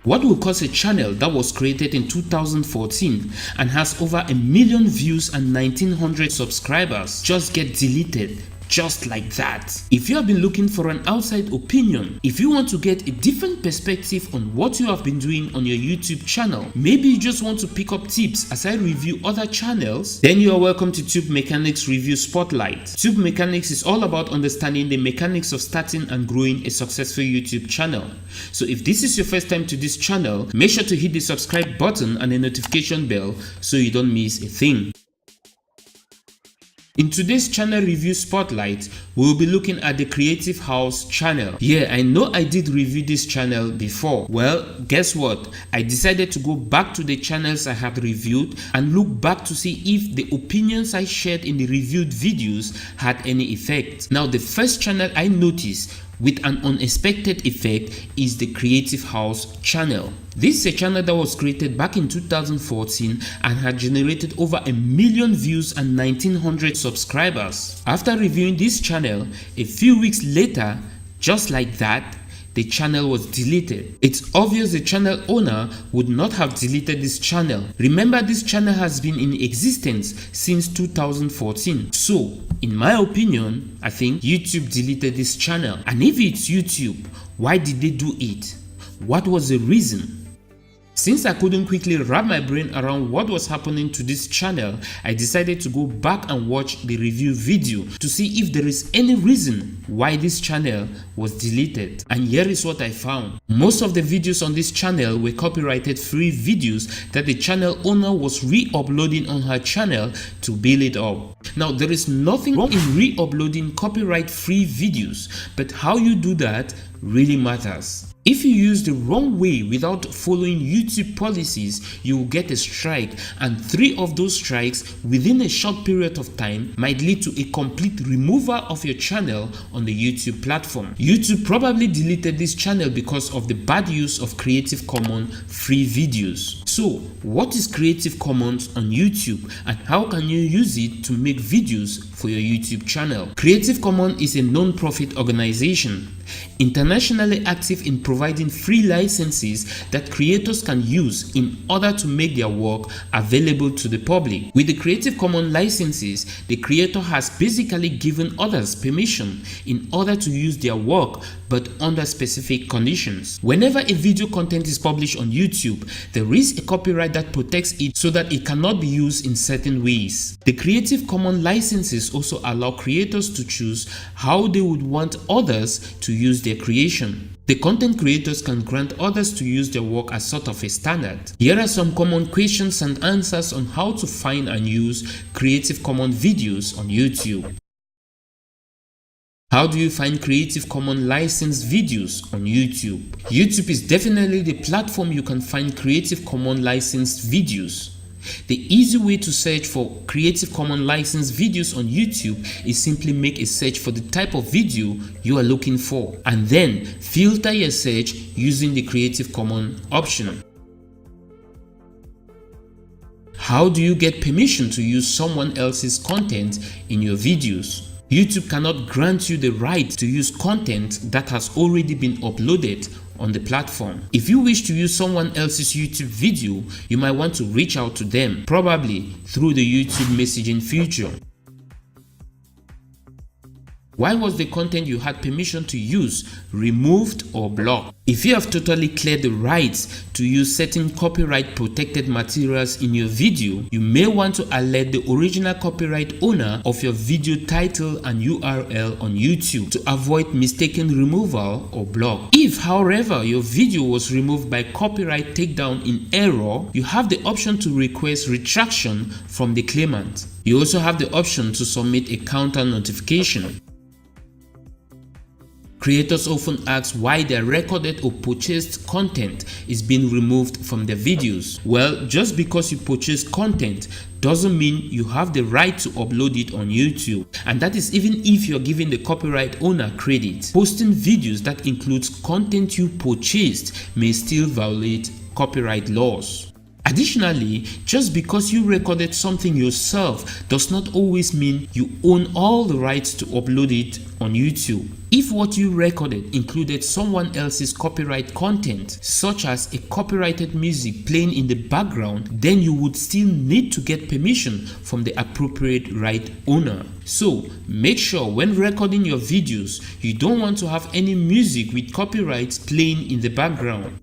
What will cause a channel that was created in 2014 and has over 1 million views and 1900 subscribers just get deleted just like that? If you have been looking for an outside opinion, if you want to get a different perspective on what you have been doing on your YouTube channel, maybe you just want to pick up tips as I review other channels, then you are welcome to Tube Mechanics Review Spotlight. Tube Mechanics is all about understanding the mechanics of starting and growing a successful YouTube channel. So if this is your first time to this channel, make sure to hit the subscribe button and the notification bell so you don't miss a thing. In today's channel review spotlight, we will be looking at the Creative House channel. Yeah, I know I did review this channel before. Well, guess what? I decided to go back to the channels I had reviewed and look back to see if the opinions I shared in the reviewed videos had any effect. Now, the first channel I noticed with an unexpected effect is the Creative House channel. This is a channel that was created back in 2014 and had generated over 1 million views and 1900 subscribers. After reviewing this channel, a few weeks later, just like that, the channel was deleted. It's obvious the channel owner would not have deleted this channel. Remember, this channel has been in existence since 2014. So, in my opinion, I think YouTube deleted this channel. And if it's YouTube, why did they do it? What was the reason? Since I couldn't quickly wrap my brain around what was happening to this channel, I decided to go back and watch the review video to see if there is any reason why this channel was deleted. And here is what I found. Most of the videos on this channel were copyrighted free videos that the channel owner was re-uploading on her channel to build it up. Now, there is nothing wrong in re-uploading copyright free videos, but how you do that really matters. If you use the wrong way without following YouTube policies, you will get a strike, and 3 of those strikes within a short period of time might lead to a complete removal of your channel on the YouTube platform. YouTube probably deleted this channel because of the bad use of Creative Commons free videos. So, what is Creative Commons on YouTube and how can you use it to make videos for your YouTube channel? Creative Commons is a non-profit organization, internationally active in providing free licenses that creators can use in order to make their work available to the public. With the Creative Commons licenses, the creator has basically given others permission in order to use their work, but under specific conditions. Whenever a video content is published on YouTube, there is a copyright that protects it so that it cannot be used in certain ways. The Creative Commons licenses also allow creators to choose how they would want others to use their creation. The content creators can grant others to use their work as sort of a standard. Here are some common questions and answers on how to find and use Creative Commons videos on YouTube. How do you find Creative Commons licensed videos on YouTube? YouTube is definitely the platform you can find Creative Commons licensed videos. The easy way to search for Creative Commons licensed videos on YouTube is simply make a search for the type of video you are looking for and then filter your search using the Creative Commons option. How do you get permission to use someone else's content in your videos? YouTube cannot grant you the right to use content that has already been uploaded on the platform. If you wish to use someone else's YouTube video, you might want to reach out to them, probably through the YouTube messaging feature. Why was the content you had permission to use removed or blocked? If you have totally cleared the rights to use certain copyright protected materials in your video, you may want to alert the original copyright owner of your video title and URL on YouTube to avoid mistaken removal or block. If, however, your video was removed by copyright takedown in error, you have the option to request retraction from the claimant. You also have the option to submit a counter notification. Creators often ask why their recorded or purchased content is being removed from their videos. Well, just because you purchase content doesn't mean you have the right to upload it on YouTube, and that is even if you're giving the copyright owner credit. Posting videos that includes content you purchased may still violate copyright laws. Additionally, just because you recorded something yourself does not always mean you own all the rights to upload it on YouTube. If what you recorded included someone else's copyright content, such as a copyrighted music playing in the background, then you would still need to get permission from the appropriate right owner. So make sure when recording your videos, you don't want to have any music with copyrights playing in the background.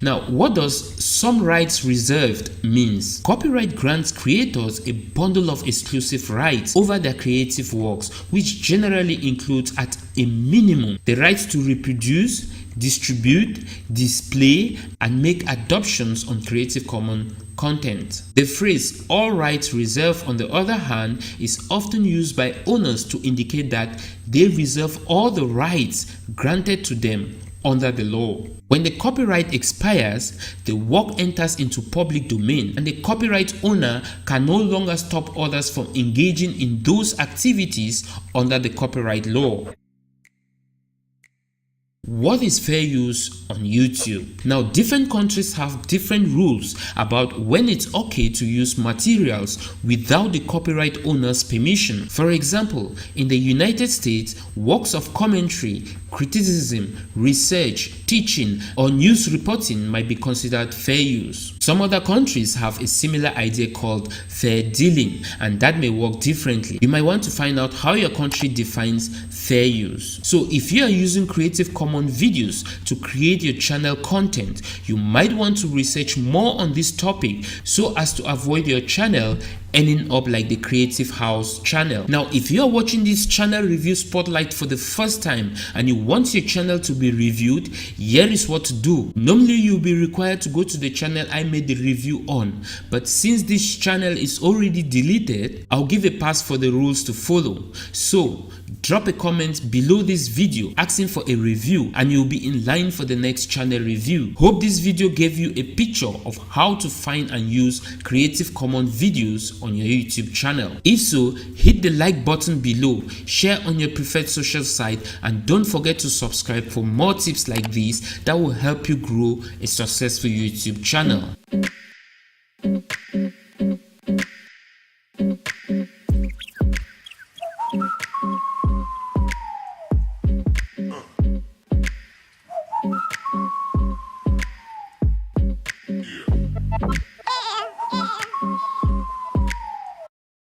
Now, what does some rights reserved means? Copyright grants creators a bundle of exclusive rights over their creative works, which generally includes at a minimum the rights to reproduce, distribute, display, and make adaptations on Creative Commons content. The phrase "all rights reserved," on the other hand, is often used by owners to indicate that they reserve all the rights granted to them under the law. When the copyright expires, the work enters into public domain and the copyright owner can no longer stop others from engaging in those activities under the copyright law. What is fair use on YouTube? Now, different countries have different rules about when it's okay to use materials without the copyright owner's permission. For example, in the United States, works of commentary, criticism, research, teaching, or news reporting might be considered fair use. Some other countries have a similar idea called fair dealing, and that may work differently. You might want to find out how your country defines fair use. So if you are using Creative Commons videos to create your channel content, you might want to research more on this topic so as to avoid your channel ending up like the Creative House channel. Now, if you are watching this channel review spotlight for the first time and you want your channel to be reviewed, here is what to do. Normally, you'll be required to go to the channel I made the review on, but since this channel is already deleted, I'll give a pass for the rules to follow. So drop a comment below this video asking for a review and you'll be in line for the next channel review. Hope this video gave you a picture of how to find and use Creative Commons videos on your YouTube channel. If so, hit the like button below, share on your preferred social site, and don't forget to subscribe for more tips like these that will help you grow a successful YouTube channel.